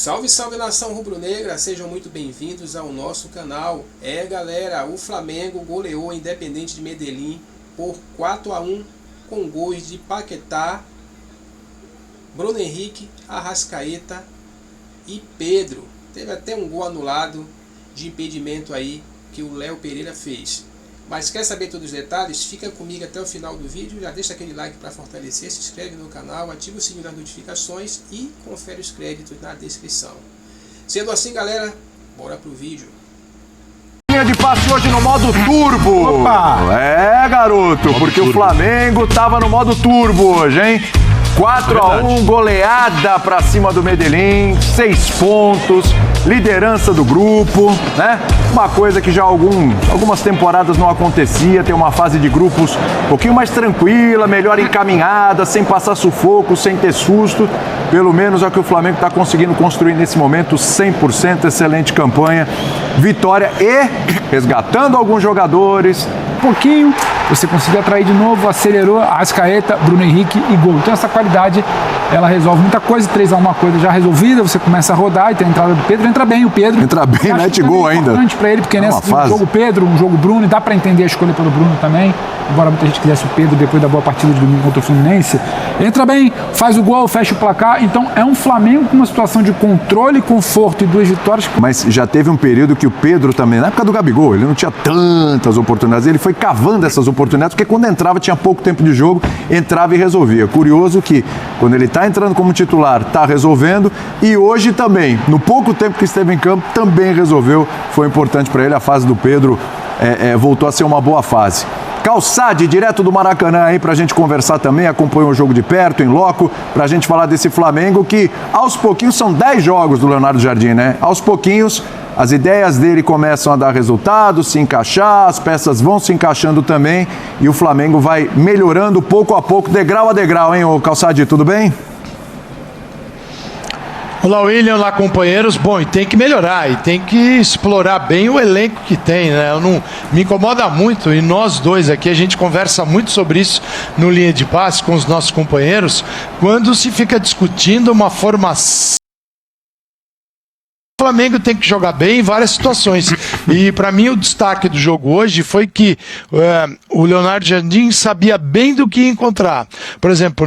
Salve, salve nação rubro-negra, sejam muito bem-vindos ao nosso canal. Galera, o Flamengo goleou a Independente de Medellín por 4-1 com gols de Paquetá, Bruno Henrique, Arrascaeta e Pedro. Teve até um gol anulado de impedimento aí que o Léo Pereira fez. Mas quer saber todos os detalhes? Fica comigo até o final do vídeo, já deixa aquele like para fortalecer, se inscreve no canal, ativa o sininho das notificações e confere os créditos na descrição. Sendo assim, galera, bora pro vídeo. Linha de passe hoje no modo turbo. Opa! Garoto, porque o Flamengo tava no modo turbo hoje, hein? 4-1, goleada pra cima do Medellín, 6 pontos, liderança do grupo, né? Uma coisa que já algumas temporadas não acontecia, tem uma fase de grupos um pouquinho mais tranquila, melhor encaminhada, sem passar sufoco, sem ter susto. Pelo menos é o que o Flamengo está conseguindo construir nesse momento, 100%, excelente campanha, vitória e resgatando alguns jogadores. Um pouquinho, você conseguiu atrair de novo, acelerou, Arrascaeta, Bruno Henrique e gol. Então essa qualidade, ela resolve muita coisa, 3-1 uma coisa já resolvida, você começa a rodar e tem a entrada do Pedro, entra bem o Pedro. Entra bem, mete gol ainda. É importante pra ele, porque nesse jogo Pedro, um jogo Bruno, e dá pra entender a escolha pelo Bruno também, embora muita gente quisesse o Pedro depois da boa partida de domingo contra o Fluminense. Entra bem, faz o gol, fecha o placar, então é um Flamengo com uma situação de controle, conforto e 2 vitórias. Mas já teve um período que o Pedro também, na época do Gabigol, ele não tinha tantas oportunidades, ele foi cavando essas oportunidades, porque quando entrava tinha pouco tempo de jogo, entrava e resolvia. Curioso que quando ele está entrando como titular, está resolvendo, e hoje também, no pouco tempo que esteve em campo, também resolveu, foi importante para ele, a fase do Pedro voltou a ser uma boa fase. Calçade, direto do Maracanã aí pra gente conversar também, acompanha o jogo de perto, em loco, pra gente falar desse Flamengo que aos pouquinhos, são 10 jogos do Leonardo Jardim, né? Aos pouquinhos as ideias dele começam a dar resultado, se encaixar, as peças vão se encaixando também e o Flamengo vai melhorando pouco a pouco, degrau a degrau, hein, ô Calçade, tudo bem? Olá, William, olá, companheiros. Bom, e tem que melhorar, e tem que explorar bem o elenco que tem, né? Eu não, me incomoda muito, e nós dois aqui, a gente conversa muito sobre isso no Linha de Passe com os nossos companheiros, quando se fica discutindo uma formação. O Flamengo tem que jogar bem em várias situações. E para mim o destaque do jogo hoje foi que o Leonardo Jardim sabia bem do que encontrar. Por exemplo,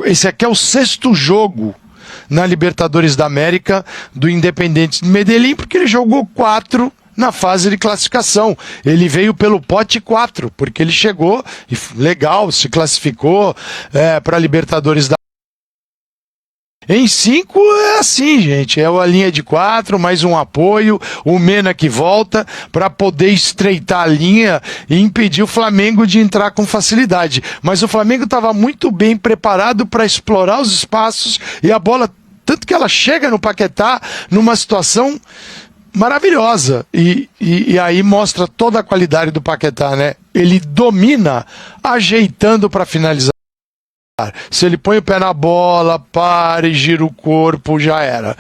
esse aqui é o 6º jogo na Libertadores da América do Independente de Medellín, porque ele jogou 4 na fase de classificação. Ele veio pelo pote 4, porque ele chegou e legal, se classificou para a Libertadores da Em 5 é assim, gente, é a linha de 4, mais um apoio, o Mena que volta para poder estreitar a linha e impedir o Flamengo de entrar com facilidade. Mas o Flamengo estava muito bem preparado para explorar os espaços e a bola, tanto que ela chega no Paquetá numa situação maravilhosa e aí mostra toda a qualidade do Paquetá, né? Ele domina ajeitando para finalizar. Se ele põe o pé na bola, para e gira o corpo, já era.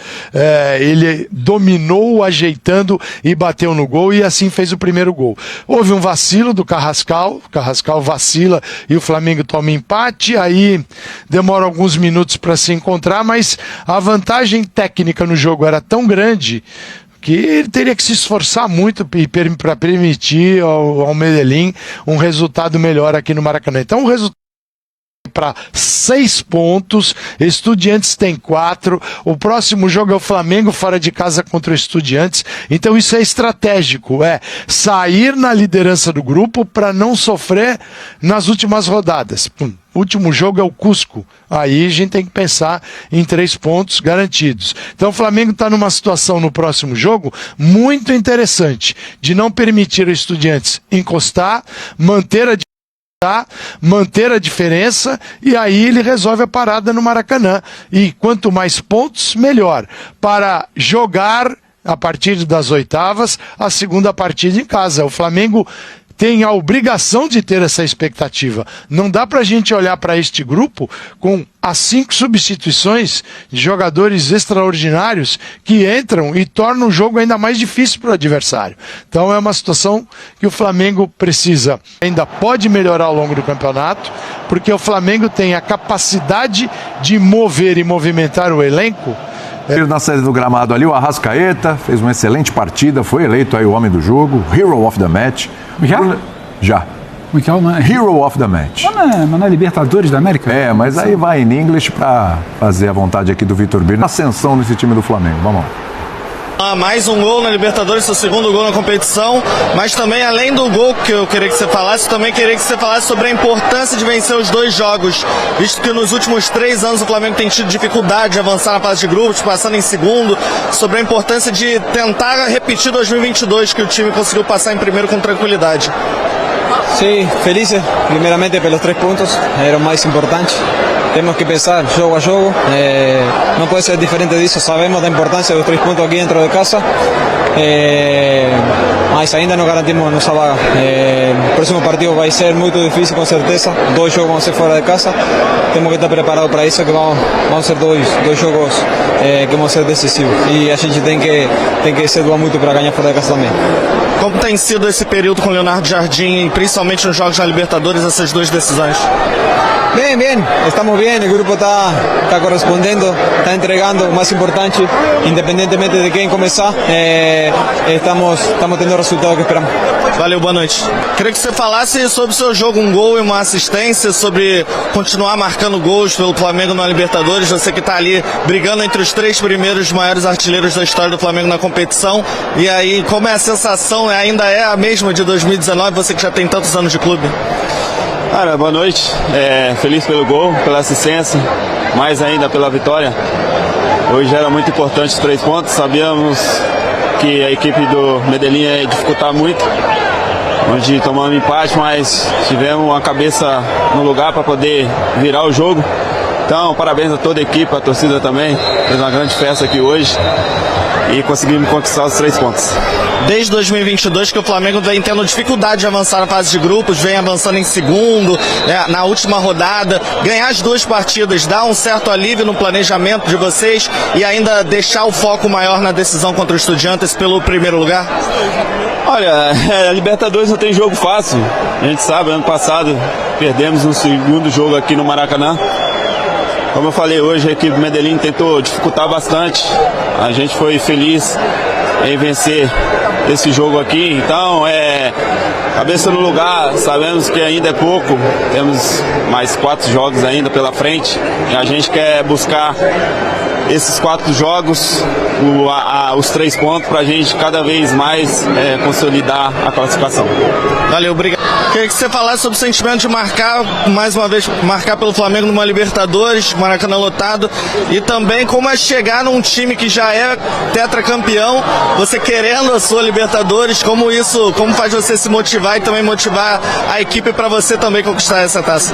Ele dominou ajeitando e bateu no gol e assim fez o primeiro gol. Houve um vacilo do Carrascal, o Carrascal vacila e o Flamengo toma empate, aí demora alguns minutos para se encontrar, mas a vantagem técnica no jogo era tão grande que ele teria que se esforçar muito para permitir ao Medellín um resultado melhor aqui no Maracanã. Então o resultado para 6 pontos, Estudiantes tem 4, o próximo jogo é o Flamengo fora de casa contra o Estudiantes, então isso é estratégico, sair na liderança do grupo para não sofrer nas últimas rodadas. O último jogo é o Cusco, aí a gente tem que pensar em 3 pontos garantidos. Então o Flamengo está numa situação no próximo jogo muito interessante, de não permitir ao Estudiantes encostar, manter a diferença e aí ele resolve a parada no Maracanã. E quanto mais pontos, melhor. Para jogar a partir das oitavas, a segunda partida em casa. O Flamengo tem a obrigação de ter essa expectativa. Não dá para a gente olhar para este grupo com as 5 substituições de jogadores extraordinários que entram e tornam o jogo ainda mais difícil para o adversário. Então é uma situação que o Flamengo precisa, ainda pode melhorar ao longo do campeonato, porque o Flamengo tem a capacidade de mover e movimentar o elenco Na saída do gramado ali, o Arrascaeta fez uma excelente partida, foi eleito aí o homem do jogo, Hero of the Match. Já? Já. Hero of the Match. Mas não é Libertadores da América? Mas aí vai em inglês para fazer a vontade aqui do Vitor Birner. Ascensão nesse time do Flamengo, vamos lá. Mais um gol na Libertadores, seu segundo gol na competição, mas também além do gol que eu queria que você falasse, também queria que você falasse sobre a importância de vencer os 2 jogos, visto que nos últimos 3 anos o Flamengo tem tido dificuldade de avançar na fase de grupos, passando em segundo, sobre a importância de tentar repetir 2022, que o time conseguiu passar em primeiro com tranquilidade. Sí, felices, primeramente pelos 3 puntos, era o mais importante. Temos que pensar jogo a jogo, não pode ser diferente disso, sabemos da importância dos 3 pontos aqui dentro de casa, mas ainda não garantimos nossa vaga. O próximo partido vai ser muito difícil, com certeza, 2 jogos vão ser fora de casa, temos que estar preparados para isso, que vão ser dois jogos que vão ser decisivos, e a gente tem que se doar muito para ganhar fora de casa também. Como tem sido esse período com o Leonardo Jardim, principalmente nos jogos da Libertadores, essas 2 decisões? Bien, estamos bien, el grupo está correspondiendo, está entregando, o más importante, independientemente de quem começar, estamos tendo o resultado que esperamos. Valeu, boa noite. Queria que você falasse sobre o seu jogo, um gol e uma assistência, sobre continuar marcando gols pelo Flamengo na Libertadores, você que está ali brigando entre os 3 primeiros maiores artilheiros da história do Flamengo na competição, e aí como é a sensação, ainda é a mesma de 2019, você que já tem tantos anos de clube? Cara, boa noite, feliz pelo gol, pela assistência, mais ainda pela vitória. Hoje era muito importante os 3 pontos, sabíamos que a equipe do Medellín ia dificultar muito, onde tomamos empate, mas tivemos uma cabeça no lugar para poder virar o jogo. Então, parabéns a toda a equipe, a torcida também, fez uma grande festa aqui hoje e conseguimos conquistar os 3 pontos. Desde 2022 que o Flamengo vem tendo dificuldade de avançar na fase de grupos, vem avançando em segundo, na última rodada, ganhar as 2 partidas dá um certo alívio no planejamento de vocês e ainda deixar o foco maior na decisão contra o Estudiantes pelo primeiro lugar? Olha, a Libertadores não tem jogo fácil, a gente sabe, ano passado perdemos no segundo jogo aqui no Maracanã. Como eu falei, hoje a equipe do Medellín tentou dificultar bastante, a gente foi feliz em vencer esse jogo aqui, então cabeça no lugar, sabemos que ainda é pouco, temos mais 4 jogos ainda pela frente e a gente quer buscar esses 4 jogos, os 3 pontos para a gente cada vez mais consolidar a classificação. Valeu, obrigado. Queria que você falasse sobre o sentimento de marcar, mais uma vez, marcar pelo Flamengo numa Libertadores, Maracanã lotado, e também como é chegar num time que já é tetracampeão, você querendo a sua Libertadores, como faz você se motivar e também motivar a equipe para você também conquistar essa taça?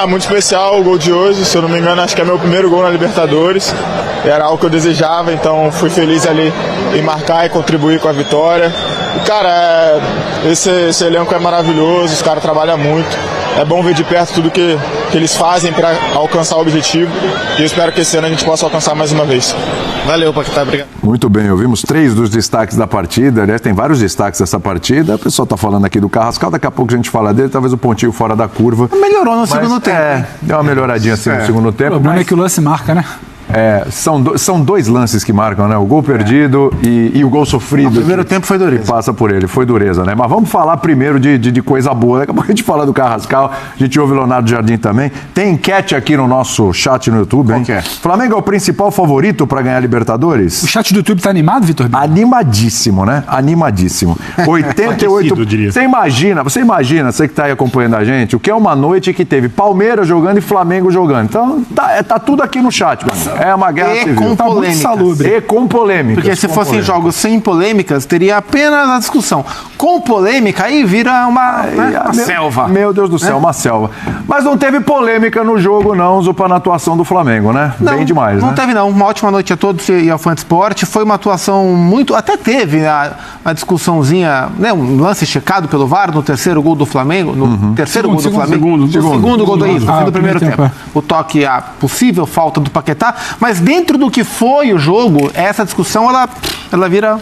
Muito especial o gol de hoje, se eu não me engano, acho que é meu primeiro gol na Libertadores, era algo que eu desejava, então fui feliz ali em marcar e contribuir com a vitória. E, cara, esse elenco é maravilhoso, os caras trabalham muito. É bom ver de perto tudo que eles fazem para alcançar o objetivo. E eu espero que esse ano a gente possa alcançar mais uma vez. Valeu, Paquetá, obrigado. Muito bem, ouvimos 3 dos destaques da partida. Aliás, tem vários destaques dessa partida. O pessoal está falando aqui do Carrascal, daqui a pouco a gente fala dele, talvez o pontinho fora da curva. Melhorou no segundo tempo. Deu uma melhoradinha assim no segundo tempo. O problema é que o lance marca, né? São 2 lances que marcam, né? O gol perdido e o gol sofrido. O primeiro tempo foi dureza. Passa por ele, foi dureza, né? Mas vamos falar primeiro de coisa boa. Daqui a pouco a gente fala do Carrascal, a gente ouve o Leonardo Jardim também. Tem enquete aqui no nosso chat no YouTube, hein? Flamengo é o principal favorito para ganhar a Libertadores? O chat do YouTube tá animado, Vitor? Animadíssimo, né? Animadíssimo. 88. Você imagina, você que tá aí acompanhando a gente, o que é uma noite que teve Palmeiras jogando e Flamengo jogando. Então, tá tudo aqui no chat, mano. É uma guerra civil. Com polêmicas. E com polêmicas. Porque se fossem jogos sem polêmicas, teria apenas a discussão. Com polêmica, aí vira uma selva. Meu Deus do céu, uma selva. Mas não teve polêmica no jogo, não, Zupa, na atuação do Flamengo, né? Não, bem demais, não né? Teve, não. Uma ótima noite a todos e ao Fã de Esporte. Foi uma atuação muito... Até teve uma discussãozinha, né? Um lance checado pelo VAR no terceiro gol do Flamengo. No terceiro gol do Flamengo. Segundo gol do primeiro tempo. O toque, a possível falta do Paquetá. Mas dentro do que foi o jogo, essa discussão, ela ela vira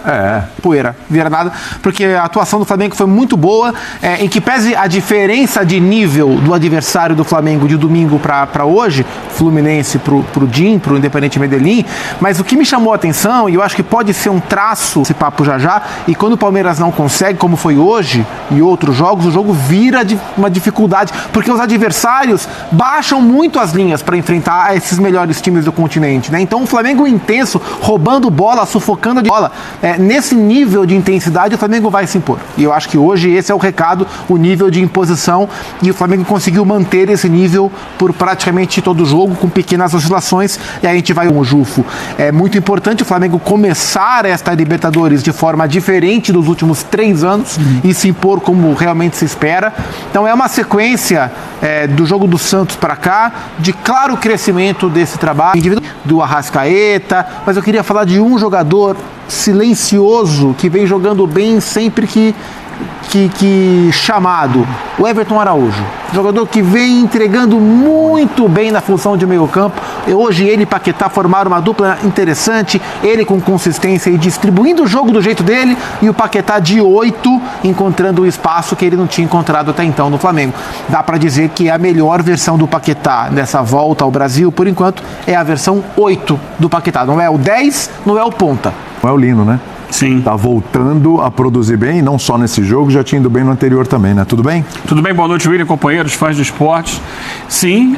poeira, vira nada, porque a atuação do Flamengo foi muito boa, em que pese a diferença de nível do adversário do Flamengo de domingo para hoje, Fluminense pro DIM, pro Independente Medellín, mas o que me chamou a atenção, e eu acho que pode ser um traço, esse papo já, e quando o Palmeiras não consegue, como foi hoje e outros jogos, o jogo vira de uma dificuldade, porque os adversários baixam muito as linhas para enfrentar esses melhores times do continente, né? Então o Flamengo intenso, roubando bola, sufocando a bola, nesse nível de intensidade o Flamengo vai se impor. E eu acho que hoje esse é o recado, o nível de imposição, e o Flamengo conseguiu manter esse nível por praticamente todo o jogo, com pequenas oscilações, e aí a gente vai com o Jufo. É muito importante o Flamengo começar esta Libertadores de forma diferente dos últimos 3 anos e se impor como realmente se espera. Então é uma sequência do jogo do Santos para cá, de claro crescimento desse trabalho individual do Arrascaeta, mas eu queria falar de um jogador silencioso que vem jogando bem sempre que chamado, o Everton Araújo, jogador que vem entregando muito bem na função de meio campo. Hoje ele e Paquetá formaram uma dupla interessante, ele com consistência e distribuindo o jogo do jeito dele, e o Paquetá de 8 encontrando o espaço que ele não tinha encontrado até então no Flamengo. Dá para dizer que a melhor versão do Paquetá nessa volta ao Brasil, por enquanto, é a versão 8 do Paquetá, não é o 10, não é o ponta. Não é o Lino, né? Sim. Tá voltando a produzir bem, não só nesse jogo, já tinha ido bem no anterior também, né? Tudo bem? Tudo bem, boa noite, William, companheiros, fãs do esporte. Sim,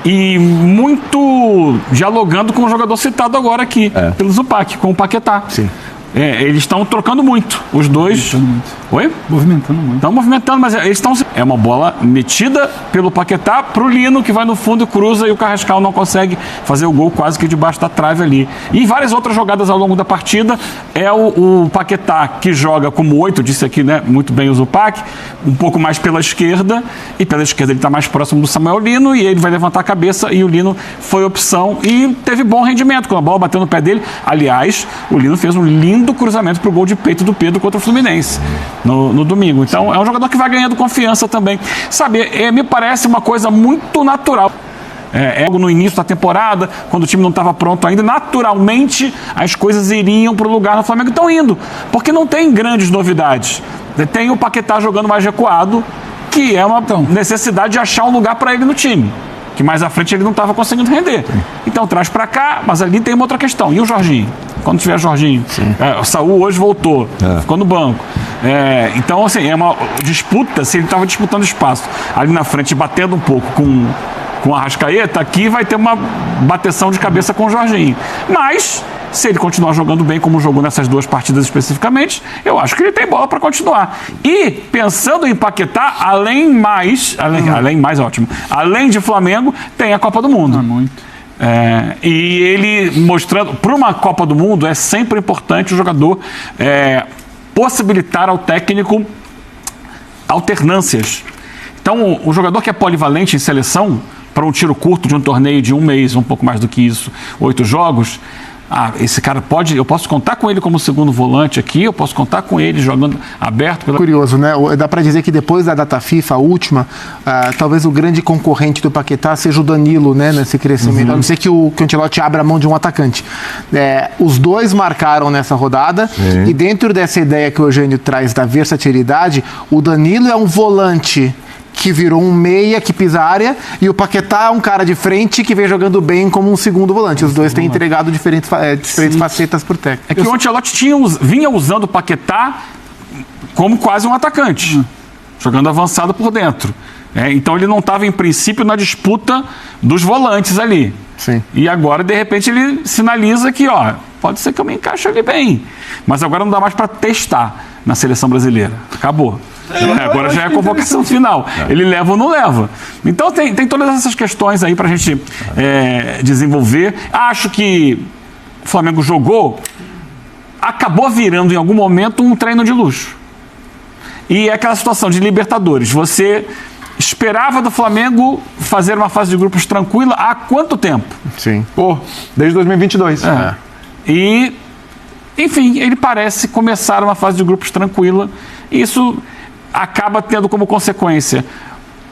e muito dialogando com o jogador citado agora aqui, pelo Zupac, com o Paquetá. Sim. Eles estão trocando muito, os dois. Movimentando muito. Oi? Movimentando muito. Estão movimentando, mas eles estão... É uma bola metida pelo Paquetá pro Lino, que vai no fundo e cruza, e o Carrascal não consegue fazer o gol quase que debaixo da trave ali. E várias outras jogadas ao longo da partida. É o Paquetá que joga como 8, disse aqui, né, muito bem o Zupac, um pouco mais pela esquerda, e pela esquerda ele está mais próximo do Samuel Lino, e ele vai levantar a cabeça, e o Lino foi opção, e teve bom rendimento, quando a bola bateu no pé dele. Aliás, o Lino fez um lindo cruzamento pro gol de peito do Pedro contra o Fluminense no domingo. Então é um jogador que vai ganhando confiança também. Sabe, me parece uma coisa muito natural. Algo no início da temporada, quando o time não estava pronto ainda, naturalmente as coisas iriam para o lugar no Flamengo. Estão indo, porque não tem grandes novidades. Tem o Paquetá jogando mais recuado, que é uma necessidade de achar um lugar para ele no time, que mais à frente ele não estava conseguindo render. Então traz para cá, mas ali tem uma outra questão. E o Jorginho? Quando tiver Jorginho? O Saúl hoje voltou, ficou no banco. Então, assim, é uma disputa, se ele estava disputando espaço ali na frente, batendo um pouco com o Arrascaeta, aqui vai ter uma bateção de cabeça com o Jorginho. Mas, se ele continuar jogando bem como jogou nessas 2 partidas especificamente, eu acho que ele tem bola para continuar. E, pensando em Paquetá, além de Flamengo, tem a Copa do Mundo. Muito. E ele mostrando, para uma Copa do Mundo, é sempre importante o jogador possibilitar ao técnico alternâncias. Então, o jogador que é polivalente em seleção, para um tiro curto de um torneio de 1 mês, um pouco mais do que isso, 8 jogos, esse cara eu posso contar com ele como segundo volante aqui, eu posso contar com ele jogando aberto. Curioso, né? Dá para dizer que depois da data FIFA, a última, talvez o grande concorrente do Paquetá seja o Danilo, né? Nesse crescimento. A não ser que o Ancelotti abra a mão de um atacante. Os dois marcaram nessa rodada. Sim. E dentro dessa ideia que o Eugênio traz da versatilidade, o Danilo é um volante que virou um meia que pisa a área, e o Paquetá é um cara de frente que vem jogando bem como um segundo volante. Os dois têm entregado diferentes facetas por técnico. É que o Ancelotti vinha usando o Paquetá como quase um atacante, jogando avançado por dentro. Então ele não estava, em princípio, na disputa dos volantes ali. Sim. E agora, de repente, ele sinaliza que, pode ser que eu me encaixe ali bem. Mas agora não dá mais para testar na seleção brasileira. Acabou. Agora já é a convocação final. Ele leva ou não leva. Então tem todas essas questões aí pra gente desenvolver. Acho que o Flamengo acabou virando em algum momento um treino de luxo. E é aquela situação de Libertadores. Você esperava do Flamengo fazer uma fase de grupos tranquila há quanto tempo? Sim. Desde 2022. E, enfim, ele parece começar uma fase de grupos tranquila. E isso acaba tendo como consequência,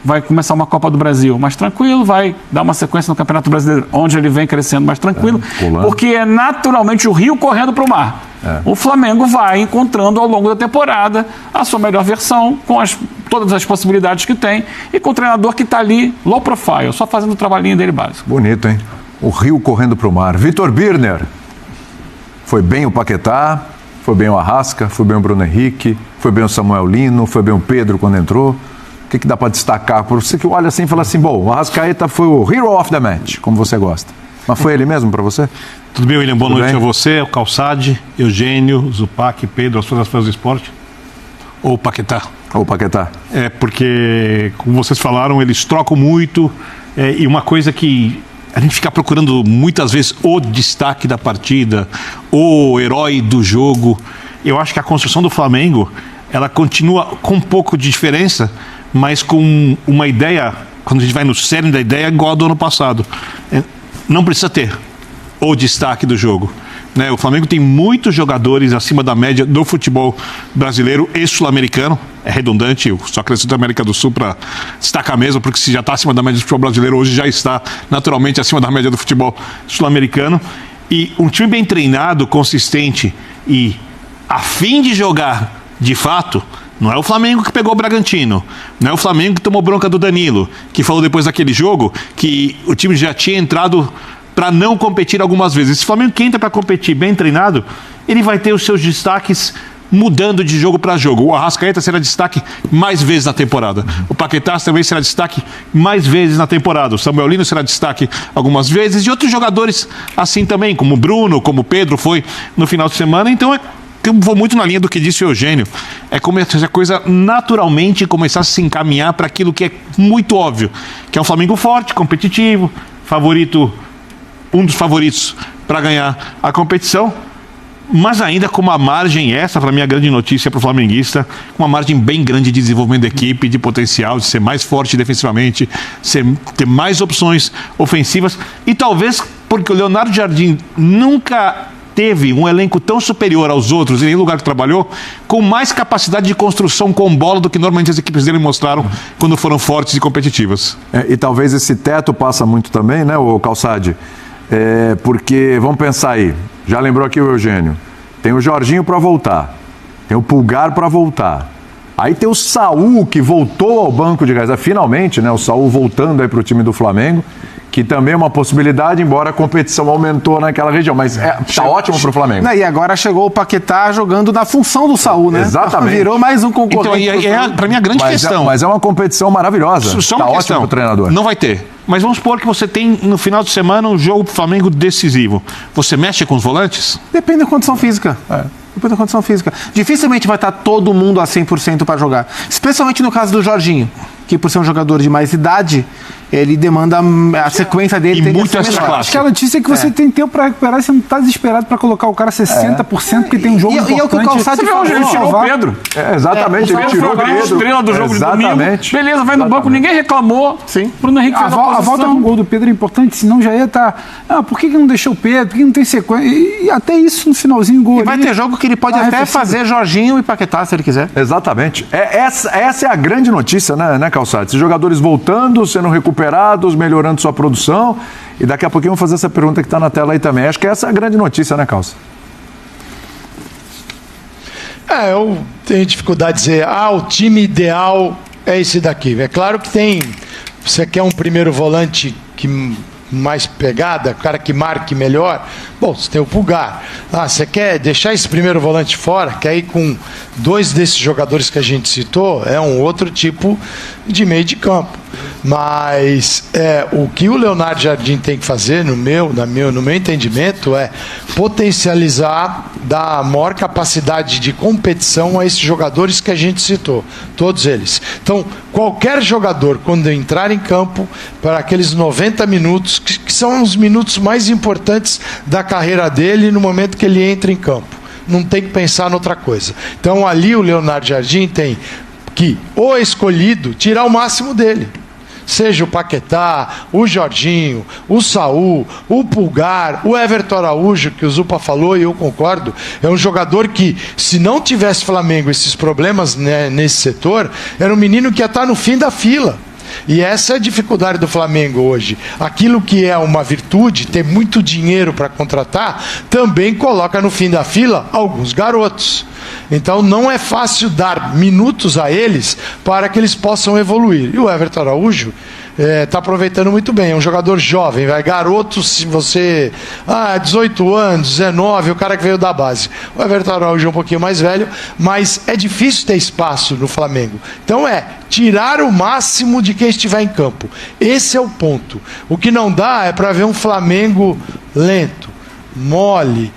vai começar uma Copa do Brasil mais tranquilo, vai dar uma sequência no Campeonato Brasileiro, onde ele vem crescendo mais tranquilo, porque é naturalmente o rio correndo para o mar. O Flamengo vai encontrando ao longo da temporada a sua melhor versão, com todas as possibilidades que tem, e com o treinador que está ali, low profile, só fazendo o trabalhinho dele básico. Bonito, hein? O rio correndo para o mar. Vitor Birner. Foi bem o Paquetá, foi bem o Arrasca, foi bem o Bruno Henrique, foi bem o Samuel Lino, foi bem o Pedro quando entrou. O que dá para destacar? Por você que olha assim e fala assim, bom, o Arrascaeta foi o hero of the match, como você gosta. Mas foi ele mesmo para você? Tudo bem, William? Boa Tudo noite bem? a você, ao Calçade, Eugênio, Zupac, Pedro, as suas fãs do esporte. Ou Paquetá. Ou Paquetá. É, porque, como vocês falaram, eles trocam muito. E uma coisa que a gente fica procurando muitas vezes o destaque da partida, o herói do jogo. Eu acho que a construção do Flamengo, ela continua com um pouco de diferença, mas com uma ideia, quando a gente vai no cerne da ideia, igual a do ano passado. Não precisa ter o destaque do jogo. Né? O Flamengo tem muitos jogadores acima da média do futebol brasileiro e sul-americano. É redundante, eu só acrescento da América do Sul para destacar mesmo, porque se já está acima da média do futebol brasileiro, hoje já está naturalmente acima da média do futebol sul-americano. E um time bem treinado, consistente e a fim de jogar de fato, não é o Flamengo que pegou o Bragantino, não é o Flamengo que tomou bronca do Danilo, que falou depois daquele jogo que o time já tinha entrado para não competir algumas vezes. Esse Flamengo que entra para competir bem treinado, ele vai ter os seus destaques mudando de jogo para jogo. O Arrascaeta será destaque mais vezes na temporada. O Paquetá também será destaque mais vezes na temporada. O Samuel Lino será destaque algumas vezes. E outros jogadores assim também, como o Bruno, como o Pedro foi no final de semana. Então eu vou muito na linha do que disse o Eugênio. É como essa coisa naturalmente começar a se encaminhar para aquilo que é muito óbvio, que é um Flamengo forte, competitivo, favorito, um dos favoritos para ganhar a competição, mas ainda com uma margem, essa para mim é a grande notícia para o flamenguista, uma margem bem grande de desenvolvimento da equipe, de potencial, de ser mais forte defensivamente, ter mais opções ofensivas, e talvez porque o Leonardo Jardim nunca teve um elenco tão superior aos outros em nenhum lugar que trabalhou, com mais capacidade de construção com bola do que normalmente as equipes dele mostraram quando foram fortes e competitivas. E talvez esse teto passa muito também, né, o Calçade? Porque, vamos pensar aí, já lembrou aqui o Eugênio, tem o Jorginho para voltar, tem o Pulgar para voltar, aí tem o Saul que voltou ao banco de reserva, finalmente, né, o Saul voltando aí para o time do Flamengo, que também é uma possibilidade, embora a competição aumentou naquela região, mas tá ótimo para o Flamengo. E agora chegou o Paquetá jogando na função do Saul, né? Exatamente. Virou mais um concorrente. Então, para mim a grande questão. Mas é uma competição maravilhosa. Só tá uma ótimo questão. pro treinador. Não vai ter. Mas vamos supor que você tem no final de semana um jogo pro Flamengo decisivo. Você mexe com os volantes? Depende da condição física. Depende da condição física. Dificilmente vai estar todo mundo a 100% para jogar. Especialmente no caso do Jorginho, que por ser um jogador de mais idade, ele demanda a sequência dele. E muito extra classe. Acho que a notícia é que você tem tempo para recuperar e você não está desesperado para colocar o cara 60%, porque tem um jogo importante. E é o que o Calçade falou. Ele tirou o Pedro. Exatamente, ele tirou o Foi a Pedro. estrela do jogo de domingo. Beleza, vai no banco, ninguém reclamou. Sim. Bruno Henrique fez A volta com o gol do Pedro é importante, senão já ia estar... por que não deixou o Pedro? Por que não tem sequência? E até isso no finalzinho, gol. E vai ter jogo que ele pode até fazer Jorginho e Paquetá, se ele quiser. Exatamente. Essa é a grande notícia, né, Calçade? Esses jogadores voltando, sendo recuperados, melhorando sua produção. E daqui a pouquinho eu vou fazer essa pergunta que está na tela aí também. Acho que essa é a grande notícia, né, Calça? Eu tenho dificuldade de dizer, o time ideal é esse daqui. É claro que tem... Você quer um primeiro volante que mais pegada, o cara que marque melhor, bom, você tem o Pulgar. Você quer deixar esse primeiro volante fora, que aí com dois desses jogadores que a gente citou, é um outro tipo de meio de campo. Mas o que o Leonardo Jardim tem que fazer, no meu entendimento, é potencializar, dar maior capacidade de competição a esses jogadores que a gente citou, todos eles. Então, qualquer jogador, quando entrar em campo, para aqueles 90 minutos, que são os minutos mais importantes da carreira dele no momento que ele entra em campo, não tem que pensar noutra coisa. Então, ali o Leonardo Jardim tem que, o escolhido, tirar o máximo dele. Seja o Paquetá, o Jorginho, o Saul, o Pulgar, o Everton Araújo, que o Zupa falou e eu concordo, é um jogador que, se não tivesse Flamengo esses problemas, né, nesse setor, era um menino que ia estar no fim da fila. E essa é a dificuldade do Flamengo hoje. Aquilo que é uma virtude, ter muito dinheiro para contratar, também coloca no fim da fila alguns garotos. Então não é fácil dar minutos a eles para que eles possam evoluir. E o Everton Araújo está aproveitando muito bem, é um jogador jovem, garoto, se você 18 anos, 19, o cara que veio da base. O Everton Araújo é um pouquinho mais velho, mas é difícil ter espaço no Flamengo. Então tirar o máximo de quem estiver em campo. Esse é o ponto. O que não dá é para ver um Flamengo lento, mole,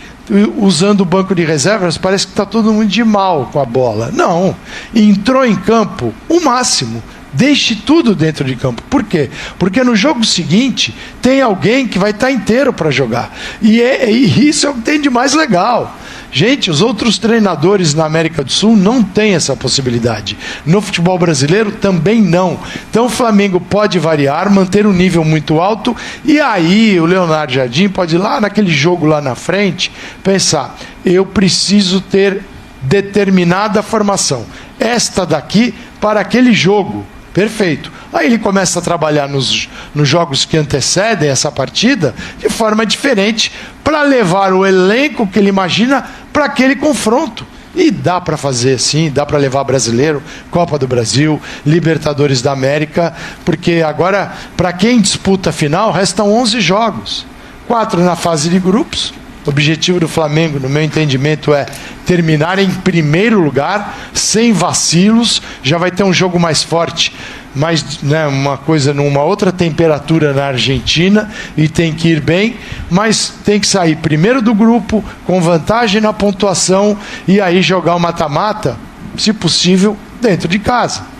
usando o banco de reservas, parece que está todo mundo de mal com a bola. Não, entrou em campo o máximo. Deixe tudo dentro de campo. Por quê? Porque no jogo seguinte tem alguém que vai estar inteiro para jogar. E isso é o que tem de mais legal. Gente, os outros treinadores na América do Sul não têm essa possibilidade. No futebol brasileiro também não. Então o Flamengo pode variar, manter um nível muito alto, e aí o Leonardo Jardim pode ir lá naquele jogo lá na frente pensar, eu preciso ter determinada formação. Esta daqui para aquele jogo. Perfeito. Aí ele começa a trabalhar nos jogos que antecedem essa partida de forma diferente para levar o elenco que ele imagina para aquele confronto. E dá para fazer sim, dá para levar Brasileiro, Copa do Brasil, Libertadores da América, porque agora, para quem disputa a final, restam 11 jogos. 4 na fase de grupos. O objetivo do Flamengo, no meu entendimento, é terminar em primeiro lugar, sem vacilos. Já vai ter um jogo mais forte, mas uma coisa numa outra temperatura na Argentina, e tem que ir bem, mas tem que sair primeiro do grupo, com vantagem na pontuação, e aí jogar o mata-mata, se possível, dentro de casa.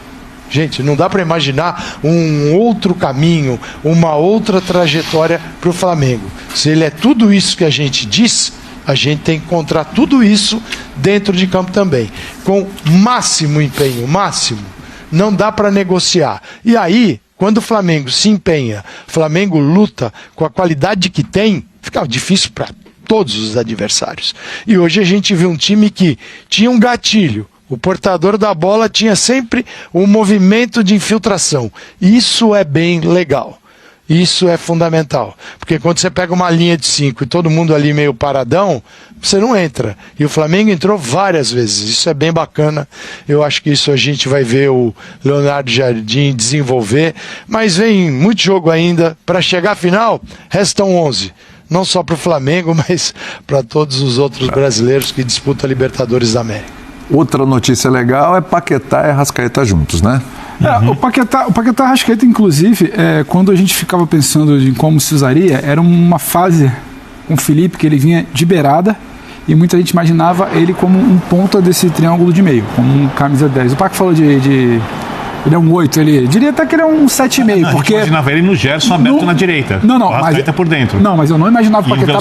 Gente, não dá para imaginar um outro caminho, uma outra trajetória para o Flamengo. Se ele é tudo isso que a gente diz, a gente tem que encontrar tudo isso dentro de campo também. Com máximo empenho, máximo. Não dá para negociar. E aí, quando o Flamengo se empenha, o Flamengo luta com a qualidade que tem, fica difícil para todos os adversários. E hoje a gente viu um time que tinha um gatilho. O portador da bola tinha sempre um movimento de infiltração. Isso é bem legal. Isso é fundamental. Porque quando você pega uma linha de 5 e todo mundo ali meio paradão, você não entra. E o Flamengo entrou várias vezes. Isso é bem bacana. Eu acho que isso a gente vai ver o Leonardo Jardim desenvolver. Mas vem muito jogo ainda. Para chegar à final, restam 11. Não só para o Flamengo, mas para todos os outros brasileiros que disputam a Libertadores da América. Outra notícia legal é Paquetá e Arrascaeta juntos, né? O Paquetá e Arrascaeta, inclusive, quando a gente ficava pensando em como se usaria, era uma fase com o Felipe que ele vinha de beirada e muita gente imaginava ele como um ponta desse triângulo de meio, como um camisa 10. O Paco falou ele é um 8, ele diria até que ele é um 7,5, porque... Eu imaginava ele no Gerson aberto na direita. Não, o Arrascaeta por dentro. Não, mas eu não imaginava o Paquetá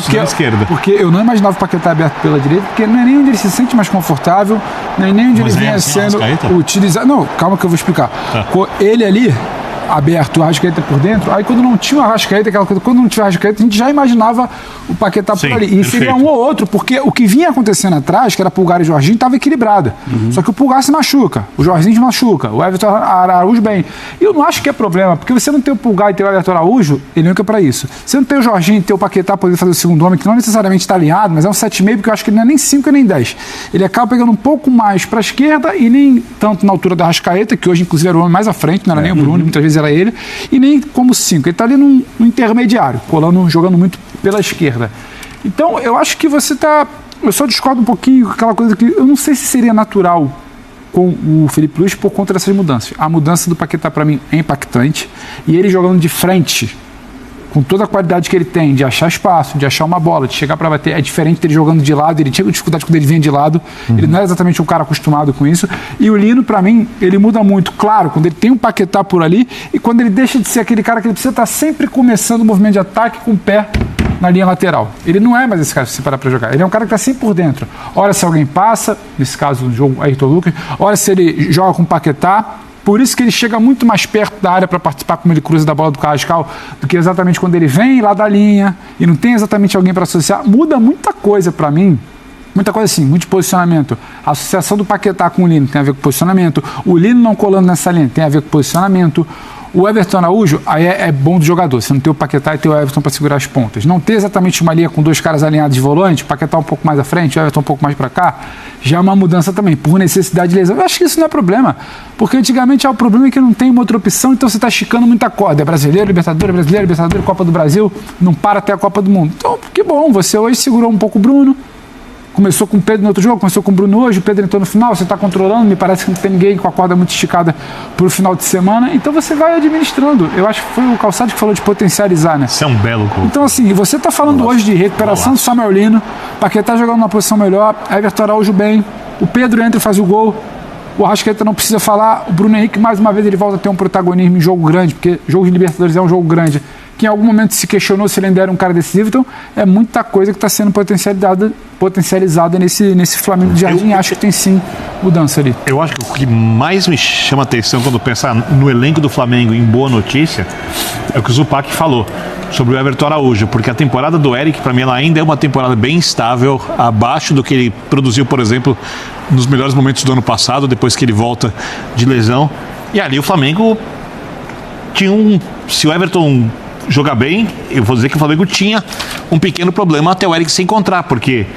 porque eu não imaginava o Paquetá aberto pela direita, porque não é nem onde ele se sente mais confortável, nem onde ele vinha sendo utilizado. Não, calma que eu vou explicar. Ele ali, aberto, o Arrascaeta por dentro, aí quando não tinha o Arrascaeta, quando não tinha o Arrascaeta, a gente já imaginava o Paquetá por ali. E seria um ou outro, porque o que vinha acontecendo atrás, que era Pulgar e Jorginho, estava equilibrado. Só que o Pulgar se machuca, o Jorginho se machuca, o Everton Araújo bem. E eu não acho que é problema, porque você não tem o Pulgar e tem o Everton Araújo, ele não é para isso. Você não tem o Jorginho e tem o Paquetá poder fazer o segundo homem, que não necessariamente está alinhado, mas é um 7,5, porque eu acho que ele não é nem 5 nem 10. Ele acaba pegando um pouco mais para a esquerda e nem tanto na altura da Arrascaeta, que hoje inclusive era o homem mais à frente, não era nem o Bruno, muitas vezes era ele, e nem como 5. Ele está ali no intermediário, jogando muito pela esquerda. Então, eu acho que você está... Eu só discordo um pouquinho com aquela coisa que eu não sei se seria natural com o Felipe Luiz por conta dessas mudanças. A mudança do Paquetá, para mim, é impactante. E ele jogando de frente, com toda a qualidade que ele tem, de achar espaço, de achar uma bola, de chegar para bater, é diferente dele jogando de lado. Ele tinha dificuldade quando ele vinha de lado. Ele não é exatamente um cara acostumado com isso. E o Lino, para mim, ele muda muito. Claro, quando ele tem um Paquetá por ali e quando ele deixa de ser aquele cara que ele precisa estar sempre começando o movimento de ataque com o pé na linha lateral. Ele não é mais esse cara se parar para jogar. Ele é um cara que está sempre por dentro. Ora se alguém passa, nesse caso no jogo Ayrton Lucas, ora se ele joga com o Paquetá. Por isso que ele chega muito mais perto da área para participar como ele cruza da bola do Carrascal do que exatamente quando ele vem lá da linha e não tem exatamente alguém para associar. Muda muita coisa para mim. Muita coisa assim, muito posicionamento. A associação do Paquetá com o Lino tem a ver com posicionamento. O Lino não colando nessa linha tem a ver com posicionamento. O Everton Araújo, aí é bom do jogador. Você não tem o Paquetá e tem o Everton para segurar as pontas. Não ter exatamente uma linha com 2 caras alinhados de volante, o Paquetá um pouco mais à frente, o Everton um pouco mais para cá, já é uma mudança também, por necessidade de lesão. Eu acho que isso não é problema, porque antigamente o problema é que não tem uma outra opção, então você está esticando muita corda. É brasileiro, Libertadores, Copa do Brasil, não para até a Copa do Mundo. Então, que bom, você hoje segurou um pouco o Bruno, começou com o Pedro no outro jogo, começou com o Bruno hoje, o Pedro entrou no final, você está controlando, me parece que não tem ninguém com a corda muito esticada para o final de semana, então você vai administrando. Eu acho que foi o Calçado que falou de potencializar, né? Isso é um belo gol. Então, assim, você está falando hoje de recuperação do Samuel Lino, Paquetá jogando numa posição melhor, Everton Araújo bem, o Pedro entra e faz o gol, o Arrascaeta não precisa falar, o Bruno Henrique, mais uma vez, ele volta a ter um protagonismo em jogo grande, porque jogo de Libertadores é um jogo grande, que em algum momento se questionou se ele ainda era um cara decisivo, então é muita coisa que está sendo potencializada nesse Flamengo de Jardim, acho que tem sim mudança ali. Eu acho que o que mais me chama a atenção quando pensar no elenco do Flamengo em boa notícia é o que o Zupac falou sobre o Everton Araújo, porque a temporada do Eric, para mim, ela ainda é uma temporada bem estável, abaixo do que ele produziu, por exemplo, nos melhores momentos do ano passado, depois que ele volta de lesão. E ali o Flamengo tinha se o Everton jogar bem, eu vou dizer que o Flamengo tinha um pequeno problema até o Eric se encontrar, porque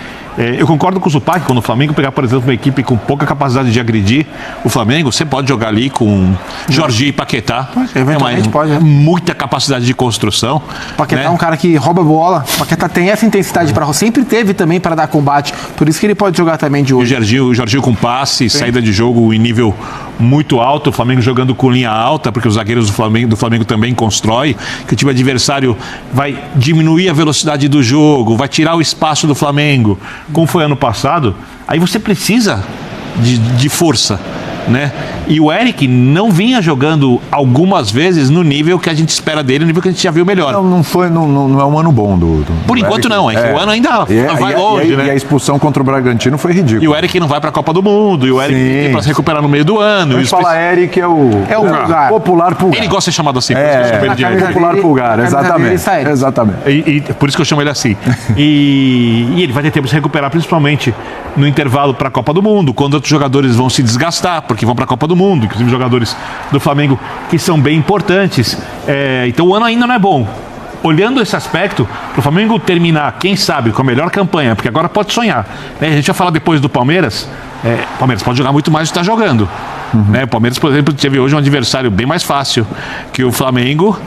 eu concordo com o Zupac, quando o Flamengo pegar, por exemplo, uma equipe com pouca capacidade de agredir o Flamengo, você pode jogar ali com Jorginho e Paquetá. Eventualmente pode. Muita capacidade de construção. Paquetá é um cara que rouba bola. Paquetá tem essa intensidade para sempre teve também para dar combate. Por isso que ele pode jogar também de hoje. O Jorginho com passe, saída de jogo em nível muito alto, o Flamengo jogando com linha alta, porque os zagueiros do Flamengo também constroem, que o time adversário vai diminuir a velocidade do jogo, vai tirar o espaço do Flamengo, como foi ano passado. Aí você precisa de força, né? E o Eric não vinha jogando algumas vezes no nível que a gente espera dele, no nível que a gente já viu melhor. Não é um ano bom Por enquanto Eric. não, é que o ano ainda vai longe, né? E a expulsão contra o Bragantino foi ridícula. E o Eric não vai pra Copa do Mundo, e o Eric tem pra se recuperar no meio do ano. A gente fala Eric é o popular pulgar. Ele gosta de ser chamado assim, popular pulgar, exatamente. E por isso que eu chamo ele assim. E ele vai ter tempo de se recuperar, principalmente no intervalo para a Copa do Mundo, quando outros jogadores vão se desgastar, porque vão para a Copa do Mundo, inclusive jogadores do Flamengo que são bem importantes. Então o ano ainda não é bom. Olhando esse aspecto, para o Flamengo terminar, quem sabe, com a melhor campanha, porque agora pode sonhar, né? A gente vai falar depois do Palmeiras. O Palmeiras pode jogar muito mais do que está jogando. Né? O Palmeiras, por exemplo, teve hoje um adversário bem mais fácil que o Flamengo,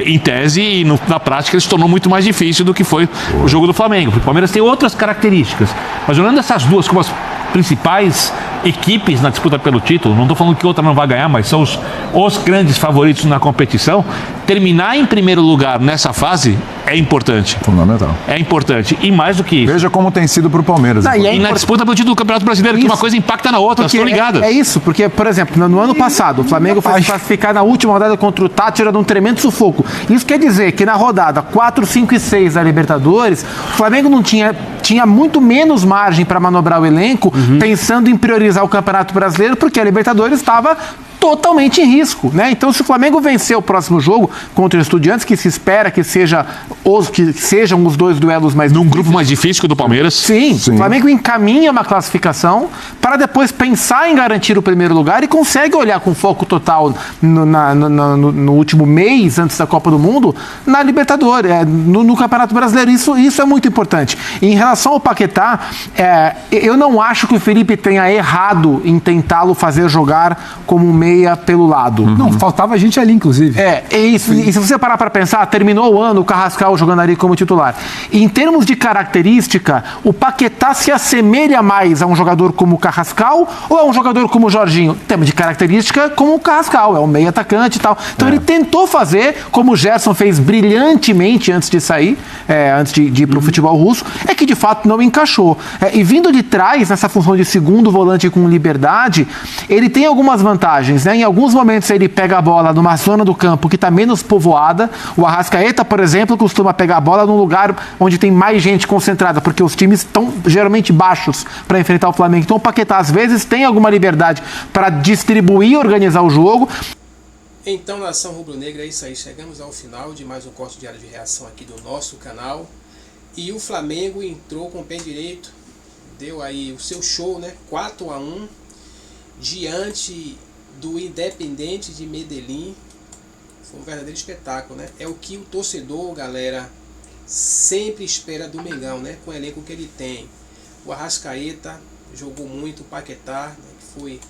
em tese, e na prática ele se tornou muito mais difícil do que foi o jogo do Flamengo. Porque o Palmeiras tem outras características. Mas olhando essas duas como as principais equipes na disputa pelo título, não estou falando que outra não vai ganhar, mas são os grandes favoritos na competição, terminar em primeiro lugar nessa fase é importante. Fundamental. É importante. E mais do que isso. Veja como tem sido para o Palmeiras. E na disputa pelo título do Campeonato Brasileiro, que uma coisa impacta na outra, estão ligadas. É isso, porque, por exemplo, no ano passado, o Flamengo foi se classificar na última rodada contra o Tátira num tremendo sufoco. Isso quer dizer que na rodada 4, 5 e 6 da Libertadores, o Flamengo não tinha muito menos margem para manobrar o elenco, pensando em priorizar o Campeonato Brasileiro, porque a Libertadores estava totalmente em risco, né? Então, se o Flamengo vencer o próximo jogo contra os Estudiantes, que se espera que sejam os dois duelos mais num grupo mais difícil que o do Palmeiras. Sim. O Flamengo encaminha uma classificação para depois pensar em garantir o primeiro lugar e consegue olhar com foco total no último mês, antes da Copa do Mundo, na Libertadores, no Campeonato Brasileiro. Isso é muito importante. E em relação ao Paquetá, eu não acho que o Felipe tenha errado em tentá-lo fazer jogar como um meia pelo lado. Não, faltava gente ali, inclusive. E se você parar para pensar, terminou o ano, o Carrascal jogando ali como titular. Em termos de característica, o Paquetá se assemelha mais a um jogador como o Carrascal ou a um jogador como o Jorginho? Em termos de característica, como o Carrascal, é um meio atacante e tal. Então ele tentou fazer, como o Gerson fez brilhantemente antes de sair, antes de ir para o futebol russo, é que de fato não encaixou. E vindo de trás, nessa função de segundo volante com liberdade, ele tem algumas vantagens, né? Em alguns momentos ele pega a bola numa zona do campo que está menos povoada. O Arrascaeta, por exemplo, costuma pegar a bola num lugar onde tem mais gente concentrada, porque os times estão geralmente baixos para enfrentar o Flamengo. Então o Paquetá às vezes tem alguma liberdade para distribuir e organizar o jogo. Então, nação rubro-negra, é isso aí. Chegamos ao final de mais um corte diário de reação aqui do nosso canal. E o Flamengo entrou com o pé direito, deu aí o seu show, né? 4-1 diante do Independente de Medellín. Foi um verdadeiro espetáculo, né? É o que o torcedor, galera, sempre espera do Mengão, né? Com o elenco que ele tem. O Arrascaeta jogou muito, o Paquetá, né? Que foi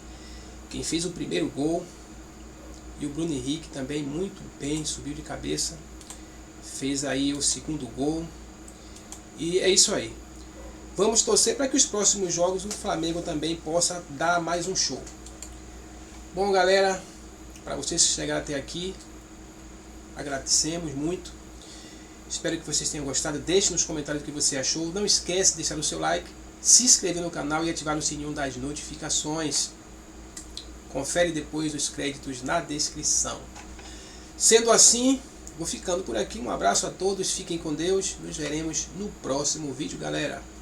quem fez o primeiro gol. E o Bruno Henrique também muito bem, subiu de cabeça. Fez aí o segundo gol. E é isso aí. Vamos torcer para que os próximos jogos o Flamengo também possa dar mais um show. Bom, galera, para vocês chegarem até aqui, agradecemos muito. Espero que vocês tenham gostado. Deixe nos comentários o que você achou. Não esquece de deixar o seu like, se inscrever no canal e ativar o sininho das notificações. Confere depois os créditos na descrição. Sendo assim, vou ficando por aqui. Um abraço a todos, fiquem com Deus. Nos veremos no próximo vídeo, galera.